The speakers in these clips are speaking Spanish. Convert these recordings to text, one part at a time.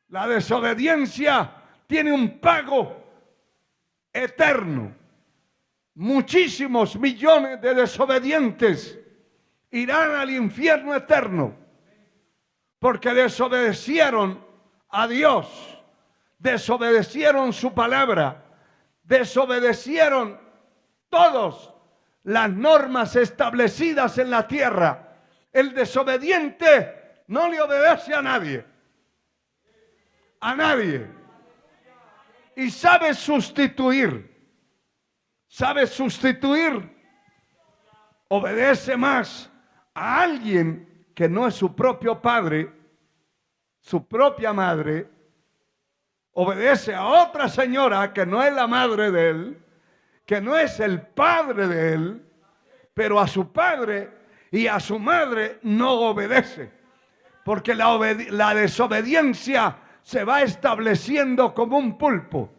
La desobediencia tiene un pago eterno. Muchísimos millones de desobedientes irán al infierno eterno porque desobedecieron a Dios, desobedecieron su palabra, desobedecieron todas las normas establecidas en la tierra. El desobediente no le obedece a nadie, y sabe sustituir, obedece más a alguien que no es su propio padre, su propia madre, obedece a otra señora que no es la madre de él, que no es el padre de él, pero a su padre y a su madre no obedece, porque la desobediencia se va estableciendo como un pulpo,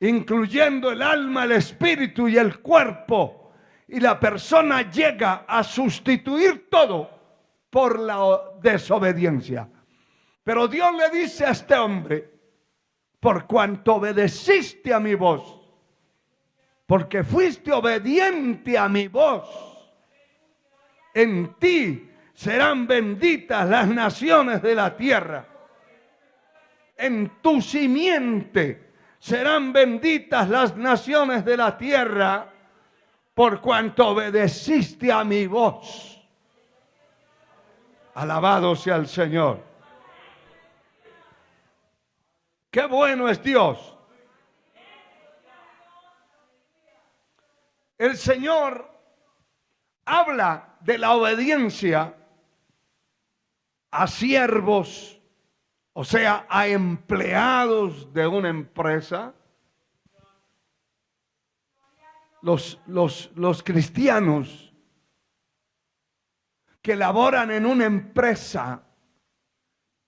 incluyendo el alma, el espíritu y el cuerpo. Y la persona llega a sustituir todo por la desobediencia. Pero Dios le dice a este hombre: por cuanto obedeciste a mi voz, porque fuiste obediente a mi voz, en ti serán benditas las naciones de la tierra. En tu simiente serán benditas las naciones de la tierra, por cuanto obedeciste a mi voz. Alabado sea el Señor. Qué bueno es Dios. El Señor habla de la obediencia a siervos, o sea, a empleados de una empresa. Los cristianos que laboran en una empresa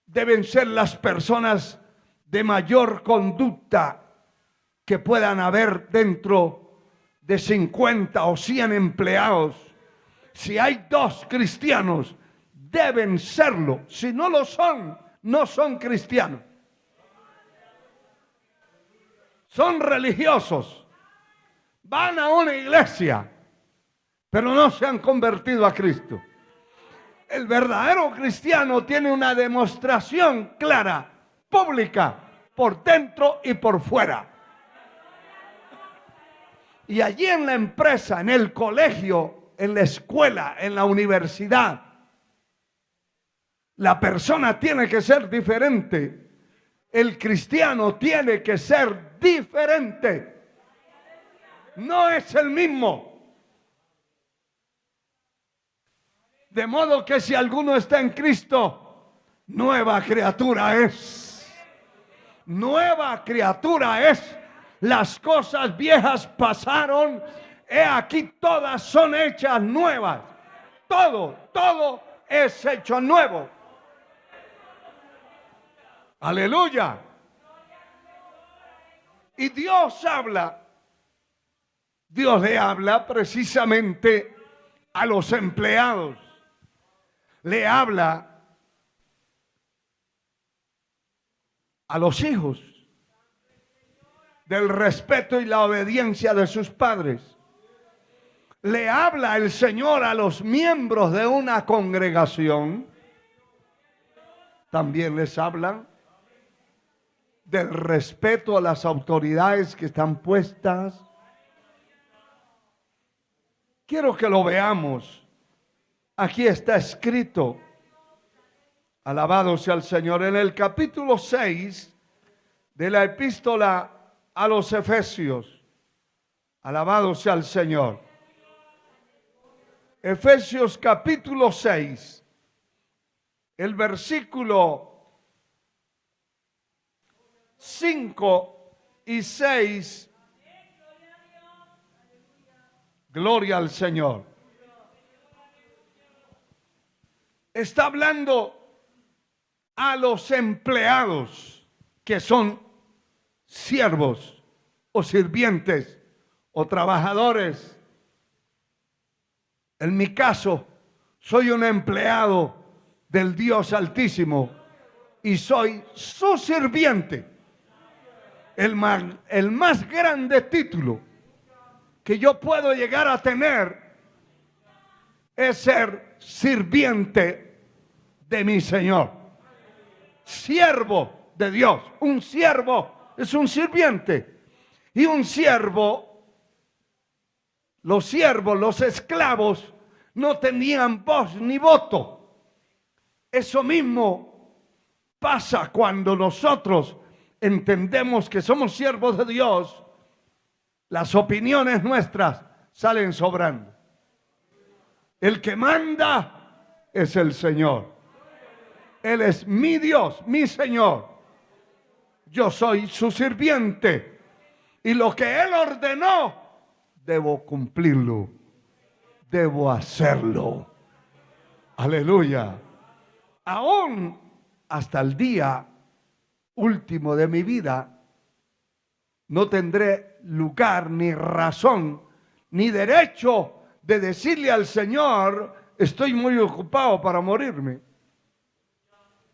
deben ser las personas de mayor conducta que puedan haber dentro de 50 o 100 empleados. Si hay 2 cristianos, deben serlo. Si no lo son, no son cristianos. Son religiosos. Van a una iglesia, pero no se han convertido a Cristo. El verdadero cristiano tiene una demostración clara, pública, por dentro y por fuera. Y allí en la empresa, en el colegio, en la escuela, en la universidad, la persona tiene que ser diferente. El cristiano tiene que ser diferente. No es el mismo. De modo que si alguno está en Cristo, nueva criatura es. Nueva criatura es. Las cosas viejas pasaron, he aquí todas son hechas nuevas. Todo es hecho nuevo. Aleluya. Y Dios le habla precisamente a los empleados. Le habla a los hijos del respeto y la obediencia de sus padres. Le habla el Señor a los miembros de una congregación. También les habla del respeto a las autoridades que están puestas. Quiero que lo veamos. Aquí está escrito, alabado sea el Señor, en el capítulo 6 de la epístola a los Efesios. Alabado sea el Señor. Efesios capítulo 6, el versículo 5 y 6. Gloria al Señor. Está hablando a los empleados que son siervos o sirvientes o trabajadores. En mi caso, soy un empleado del Dios Altísimo y soy su sirviente. El más grande título que yo puedo llegar a tener es ser sirviente de mi Señor. Siervo de Dios. Un siervo es un sirviente. Y un siervo, los siervos, los esclavos, no tenían voz ni voto. Eso mismo pasa cuando nosotros entendemos que somos siervos de Dios. Las opiniones nuestras salen sobrando. El que manda es el Señor. Él es mi Dios, mi Señor. Yo soy su sirviente. Y lo que Él ordenó, debo cumplirlo. Debo hacerlo. Aleluya. Aún hasta el día último de mi vida, no tendré lugar, ni razón, ni derecho de decirle al Señor, estoy muy ocupado para morirme.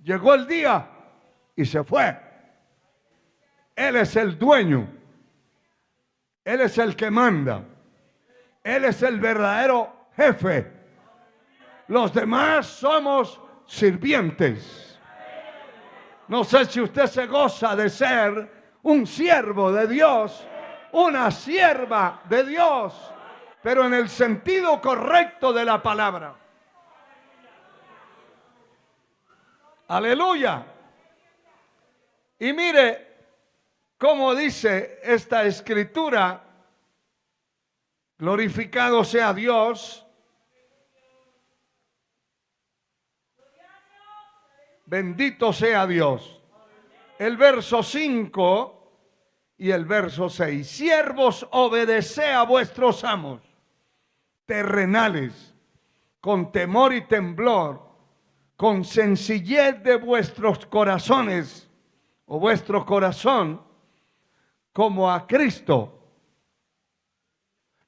Llegó el día y se fue. Él es el dueño. Él es el que manda. Él es el verdadero jefe. Los demás somos sirvientes. No sé si usted se goza de ser un siervo de Dios, una sierva de Dios, pero en el sentido correcto de la palabra. Aleluya. Y mire cómo dice esta escritura: glorificado sea Dios, bendito sea Dios. El verso 5 y el verso 6. Siervos, obedeced a vuestros amos terrenales, con temor y temblor, con sencillez de vuestros corazones, o vuestro corazón, como a Cristo,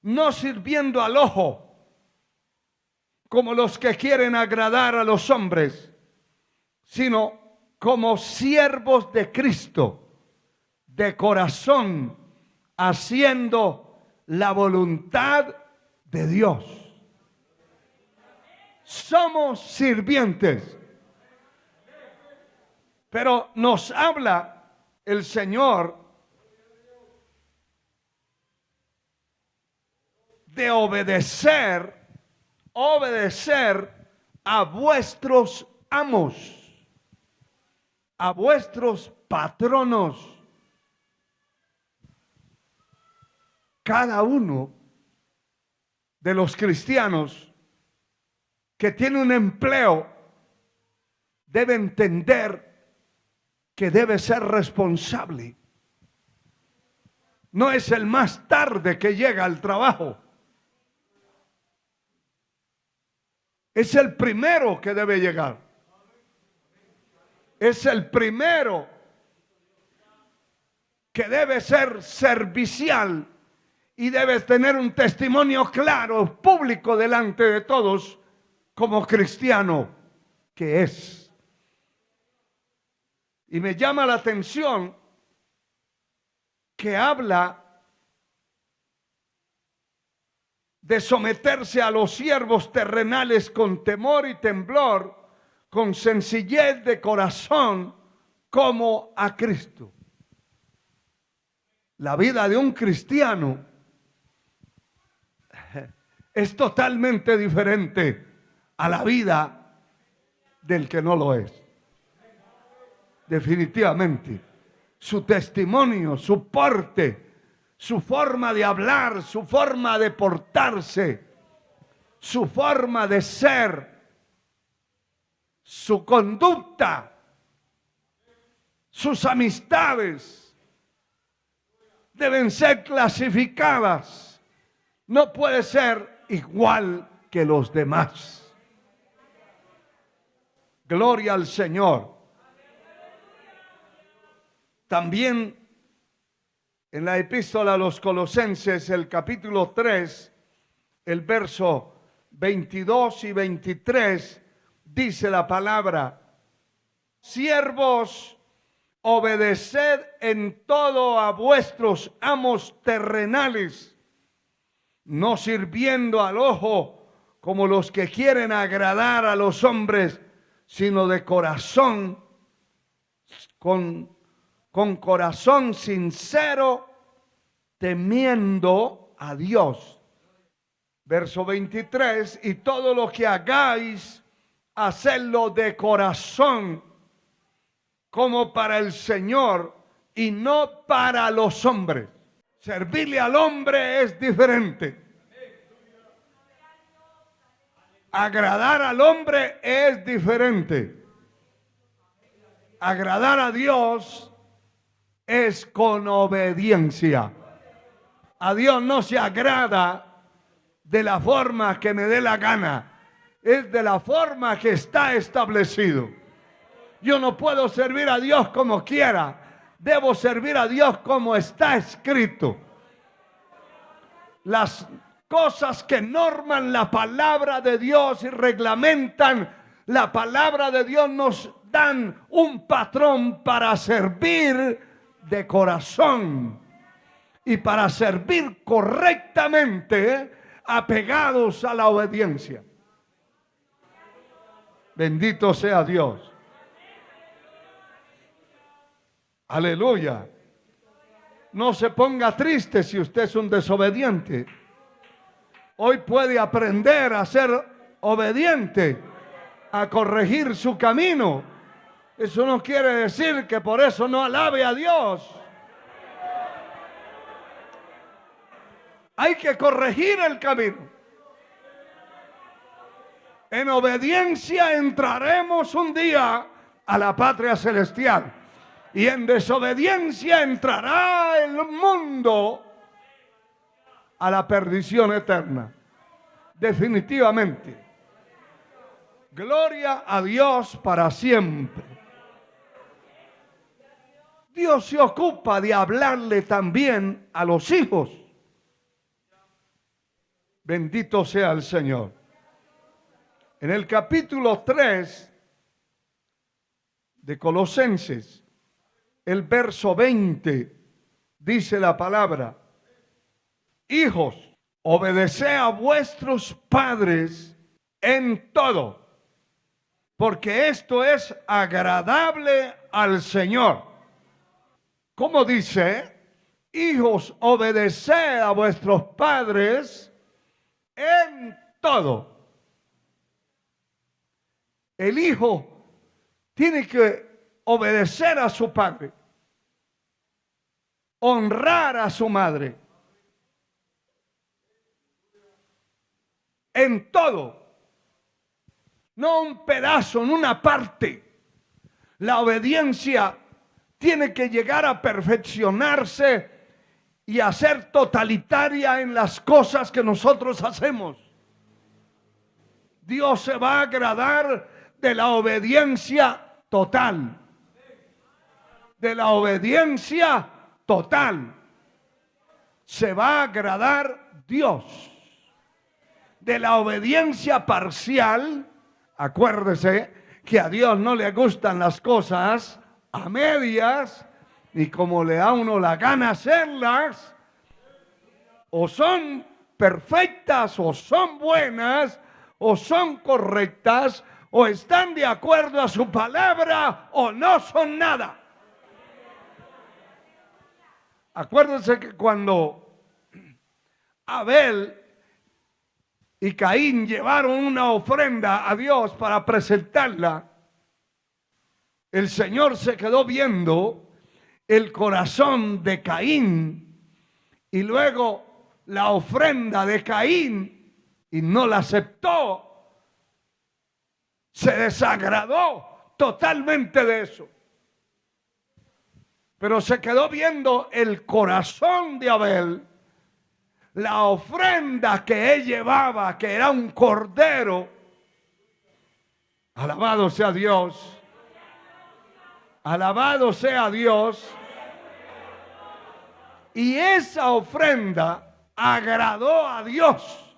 no sirviendo al ojo, como los que quieren agradar a los hombres, sino como siervos de Cristo, de corazón, haciendo la voluntad de Dios. Somos sirvientes. Pero nos habla el Señor de obedecer a vuestros amos, a vuestros patronos. Cada uno de los cristianos que tiene un empleo debe entender que debe ser responsable. No es el más tarde que llega al trabajo. Es el primero que debe llegar. Es el primero que debe ser servicial y debe tener un testimonio claro, público, delante de todos, como cristiano que es. Y me llama la atención que habla de someterse a los siervos terrenales con temor y temblor, con sencillez de corazón, como a Cristo. La vida de un cristiano es totalmente diferente a la vida del que no lo es. Definitivamente. Su testimonio, su porte, su forma de hablar, su forma de portarse, su forma de ser, su conducta, sus amistades deben ser clasificadas. No puede ser igual que los demás. Gloria al Señor. También en la epístola a los Colosenses, el capítulo 3, el verso 22 y 23, dice la palabra: Siervos, obedeced en todo a vuestros amos terrenales, no sirviendo al ojo como los que quieren agradar a los hombres, sino de corazón, con corazón sincero, temiendo a Dios. Verso 23, y todo lo que hagáis, hacedlo de corazón, como para el Señor y no para los hombres. Servirle al hombre es diferente. Agradar al hombre es diferente. Agradar a Dios es con obediencia. A Dios no se agrada de la forma que me dé la gana. Es de la forma que está establecido. Yo no puedo servir a Dios como quiera. Debo servir a Dios como está escrito. Las cosas que norman la palabra de Dios y reglamentan la palabra de Dios nos dan un patrón para servir de corazón y para servir correctamente, apegados a la obediencia. Bendito sea Dios. Aleluya. No se ponga triste si usted es un desobediente. Hoy puede aprender a ser obediente, a corregir su camino. Eso no quiere decir que por eso no alabe a Dios. Hay que corregir el camino. En obediencia entraremos un día a la patria celestial. Y en desobediencia entrará el mundo a la perdición eterna. Definitivamente. Gloria a Dios para siempre. Dios se ocupa de hablarle también a los hijos. Bendito sea el Señor. En el capítulo 3 de Colosenses, el verso 20, dice la palabra: hijos, obedeced a vuestros padres en todo, porque esto es agradable al Señor. ¿Cómo dice? Hijos, obedeced a vuestros padres en todo. El hijo tiene que obedecer a su padre, honrar a su madre, en todo, no un pedazo, en una parte. La obediencia tiene que llegar a perfeccionarse y a ser totalitaria en las cosas que nosotros hacemos. Dios se va a agradar de la obediencia total. De la obediencia total. Se va a agradar Dios. De la obediencia parcial, acuérdese que a Dios no le gustan las cosas a medias, ni como le da a uno la gana hacerlas. O son perfectas, o son buenas, o son correctas, o están de acuerdo a su palabra, o no son nada. Acuérdense que cuando Abel y Caín llevaron una ofrenda a Dios para presentarla, el Señor se quedó viendo el corazón de Caín y luego la ofrenda de Caín y no la aceptó. Se desagradó totalmente de eso. Pero se quedó viendo el corazón de Abel, la ofrenda que él llevaba, que era un cordero. Alabado sea Dios. Alabado sea Dios. Y esa ofrenda agradó a Dios.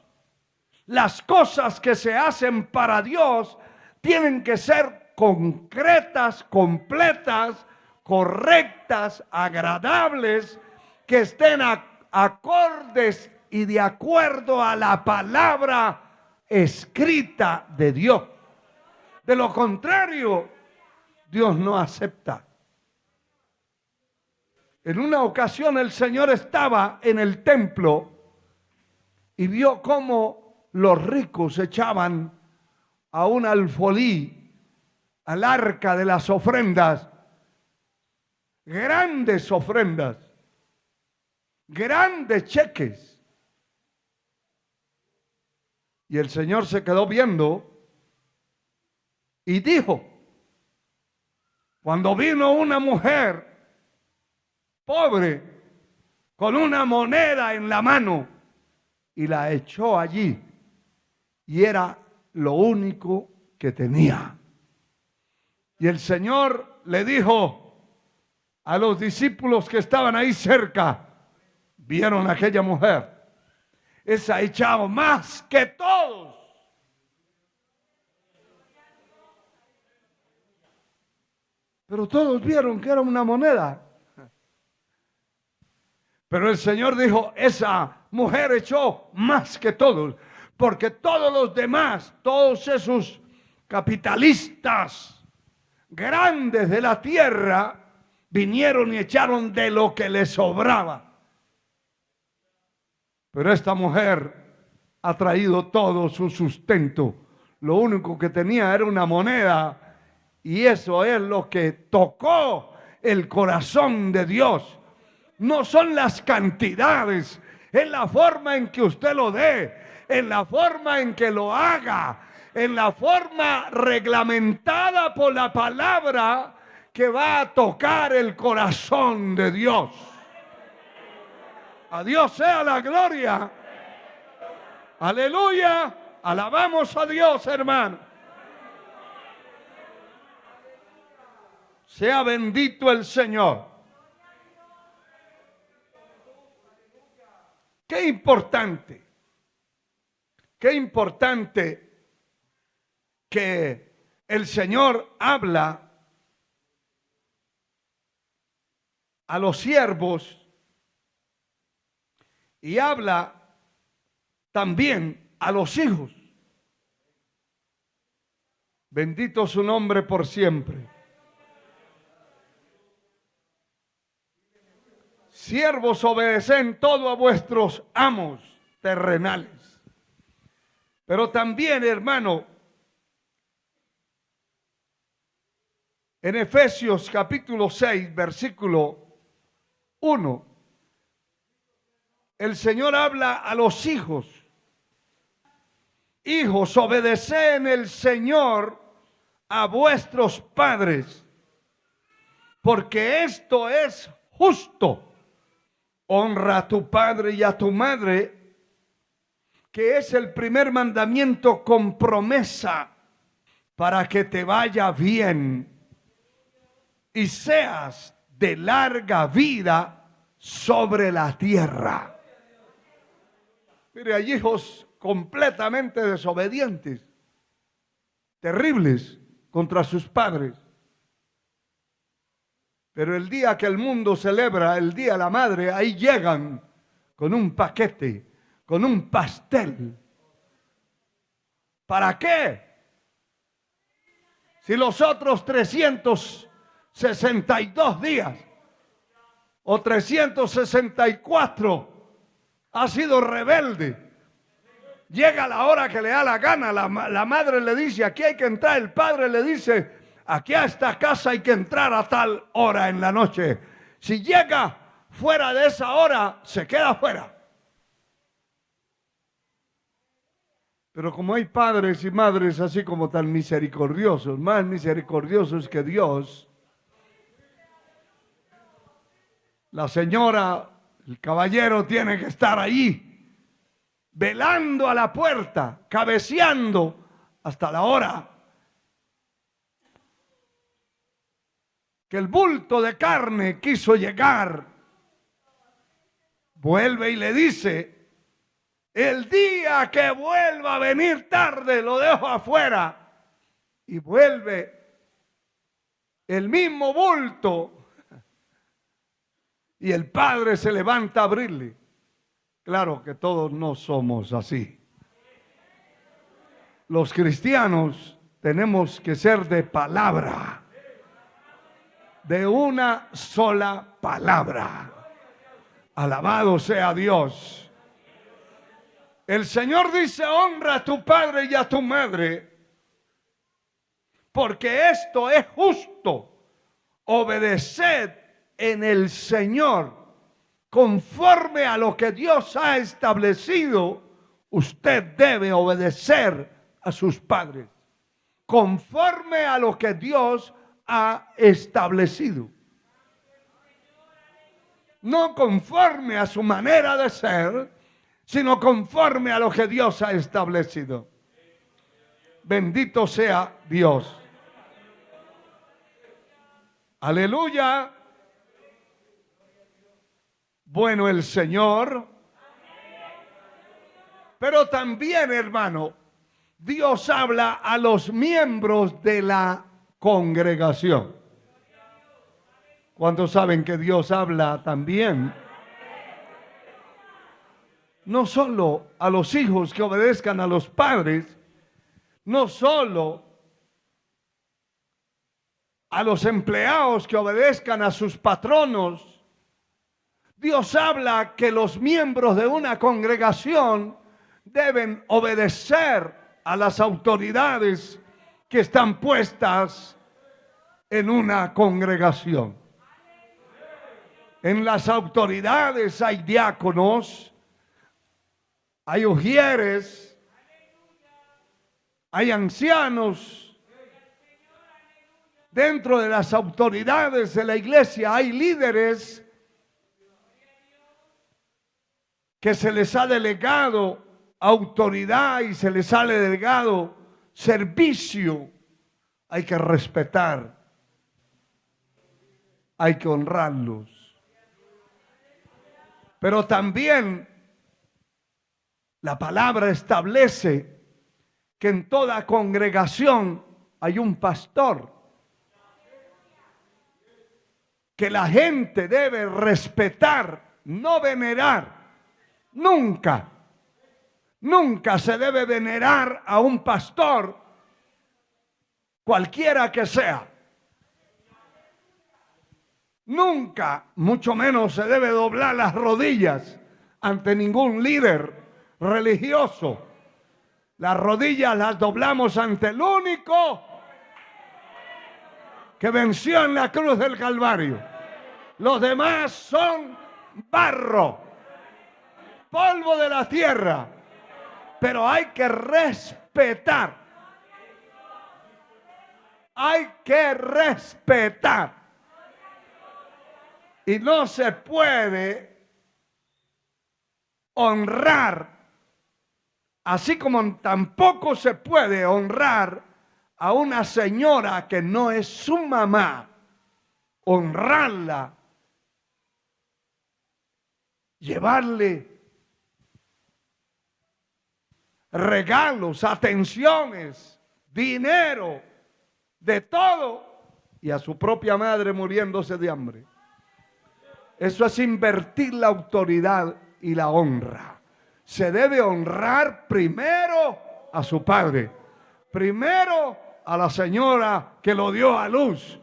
Las cosas que se hacen para Dios tienen que ser concretas, completas, correctas, agradables, que estén acordes y de acuerdo a la palabra escrita de Dios. De lo contrario, Dios no acepta. En una ocasión el Señor estaba en el templo y vio cómo los ricos echaban a un alfolí, al arca de las ofrendas, grandes ofrendas, grandes cheques. Y el Señor se quedó viendo y dijo, cuando vino una mujer pobre con una moneda en la mano y la echó allí, y era lo único que tenía. Y el Señor le dijo a los discípulos que estaban ahí cerca, vieron a aquella mujer, esa echaba más que todos. Pero todos vieron que era una moneda. Pero el Señor dijo, esa mujer echó más que todos, porque todos los demás, todos esos capitalistas grandes de la tierra, vinieron y echaron de lo que les sobraba. Pero esta mujer ha traído todo su sustento. Lo único que tenía era una moneda, y eso es lo que tocó el corazón de Dios. No son las cantidades, es la forma en que usted lo dé, en la forma en que lo haga, en la forma reglamentada por la palabra que va a tocar el corazón de Dios. A Dios sea la gloria. Aleluya. Alabamos a Dios, hermano. Sea bendito el Señor. Qué importante que el Señor habla a los siervos y habla también a los hijos. Bendito su nombre por siempre. Siervos, obedecen todo a vuestros amos terrenales. Pero también, hermano, en Efesios capítulo 6, versículo 1, el Señor habla a los hijos. Hijos, obedeced en el Señor a vuestros padres, porque esto es justo. Honra a tu padre y a tu madre, que es el primer mandamiento con promesa, para que te vaya bien y seas de larga vida sobre la tierra. Mire, hay hijos completamente desobedientes, terribles contra sus padres. Pero el día que el mundo celebra el Día de la Madre, ahí llegan con un paquete, con un pastel. ¿Para qué? Si los otros 362 días o 364 ha sido rebelde. Llega la hora que le da la gana, la madre le dice, aquí hay que entrar, el padre le dice, aquí a esta casa hay que entrar a tal hora en la noche. Si llega fuera de esa hora, se queda fuera. Pero como hay padres y madres así como tan misericordiosos, más misericordiosos que Dios, la señora, el caballero tiene que estar allí, velando a la puerta, cabeceando hasta la hora que el bulto de carne quiso llegar. Vuelve y le dice, el día que vuelva a venir tarde lo dejo afuera. Y vuelve el mismo bulto, y el padre se levanta a abrirle. Claro que todos no somos así. Los cristianos tenemos que ser de palabra, de una sola palabra. Alabado sea Dios. El Señor dice: honra a tu padre y a tu madre, porque esto es justo. Obedeced en el Señor, conforme a lo que Dios ha establecido. Usted debe obedecer a sus padres, conforme a lo que Dios ha establecido. No conforme a su manera de ser, sino conforme a lo que Dios ha establecido. Bendito sea Dios. Aleluya. Bueno, el Señor. Pero también, hermano, Dios habla a los miembros de la congregación. ¿Cuántos saben que Dios habla también? No solo a los hijos que obedezcan a los padres, no solo a los empleados que obedezcan a sus patronos. Dios habla que los miembros de una congregación deben obedecer a las autoridades que están puestas en una congregación. En las autoridades hay diáconos, hay ujieres, hay ancianos. Dentro de las autoridades de la iglesia hay líderes que se les ha delegado autoridad y se les ha delegado servicio. Hay que respetar, hay que honrarlos. Pero también la palabra establece que en toda congregación hay un pastor que la gente debe respetar, no venerar. Nunca se debe venerar a un pastor, cualquiera que sea. Nunca, mucho menos se debe doblar las rodillas ante ningún líder religioso. Las rodillas las doblamos ante el único que venció en la cruz del Calvario. Los demás son barro, polvo de la tierra. Pero hay que respetar. Hay que respetar. Y no se puede honrar, así como tampoco se puede honrar a una señora que no es su mamá. Honrarla, llevarle regalos, atenciones, dinero, de todo, y a su propia madre muriéndose de hambre. Eso es invertir la autoridad y la honra. Se debe honrar primero a su padre, primero a la señora que lo dio a luz.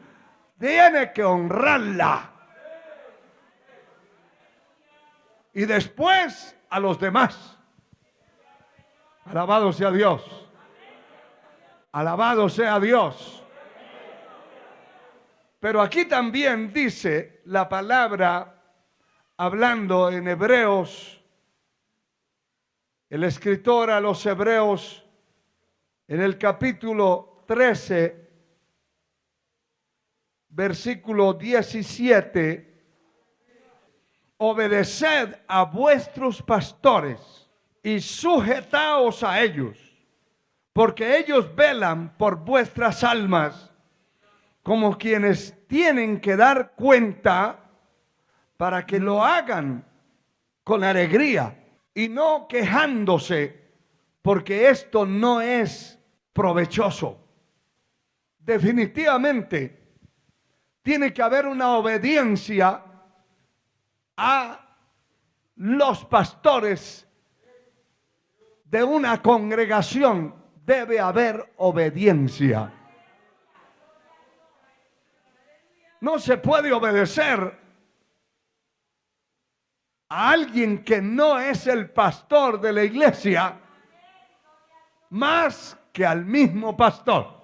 Tiene que honrarla. Y después a los demás. Alabado sea Dios. Alabado sea Dios. Pero aquí también dice la palabra, hablando en Hebreos, el escritor a los Hebreos, en el capítulo 13, versículo 17, obedeced a vuestros pastores y sujetaos a ellos, porque ellos velan por vuestras almas, como quienes tienen que dar cuenta, para que lo hagan con alegría y no quejándose, porque esto no es provechoso. Definitivamente, tiene que haber una obediencia a los pastores de una congregación. Debe haber obediencia. No se puede obedecer a alguien que no es el pastor de la iglesia más que al mismo pastor.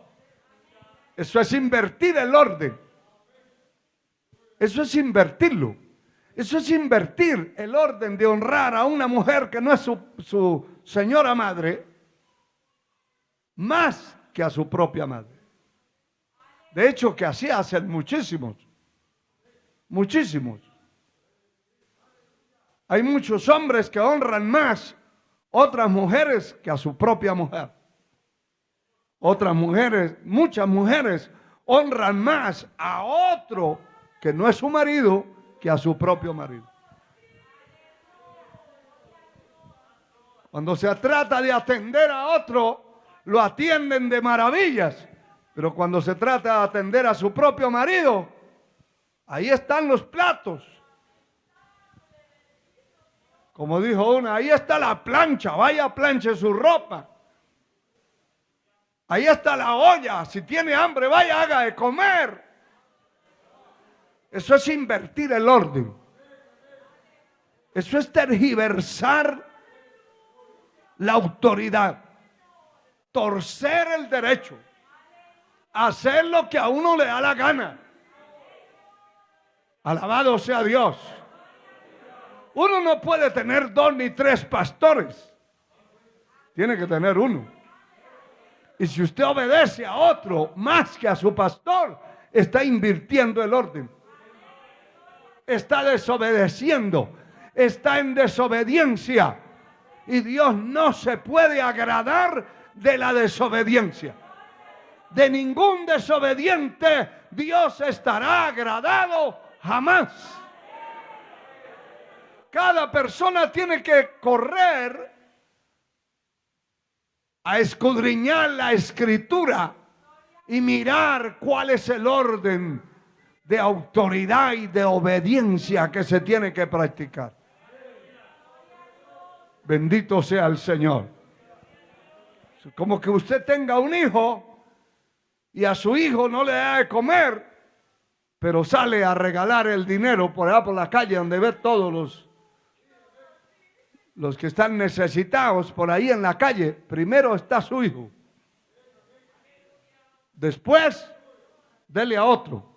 Eso es invertir el orden. Eso es invertirlo. Eso es invertir el orden de honrar a una mujer que no es su señora madre más que a su propia madre. De hecho, que así hacen muchísimos. Muchísimos. Hay muchos hombres que honran más otras mujeres que a su propia mujer. Otras mujeres, muchas mujeres honran más a otro que no es su marido que a su propio marido. Cuando se trata de atender a otro, lo atienden de maravillas. Pero cuando se trata de atender a su propio marido, ahí están los platos. Como dijo una, ahí está la plancha, vaya planche su ropa. Ahí está la olla, si tiene hambre, vaya haga de comer. Eso es invertir el orden. Eso es tergiversar la autoridad, torcer el derecho, hacer lo que a uno le da la gana. Alabado sea Dios. Uno no puede tener 2 ni 3 pastores. Tiene que tener uno. Y si usted obedece a otro más que a su pastor, está invirtiendo el orden. Está desobedeciendo. Está en desobediencia. Y Dios no se puede agradar de la desobediencia. De ningún desobediente Dios estará agradado jamás. Cada persona tiene que correr a escudriñar la escritura y mirar cuál es el orden de autoridad y de obediencia que se tiene que practicar. Bendito sea el Señor. Como que usted tenga un hijo y a su hijo no le da de comer, pero sale a regalar el dinero por allá por la calle donde ve todos los que están necesitados por ahí en la calle. Primero está su hijo. Después, dele a otro.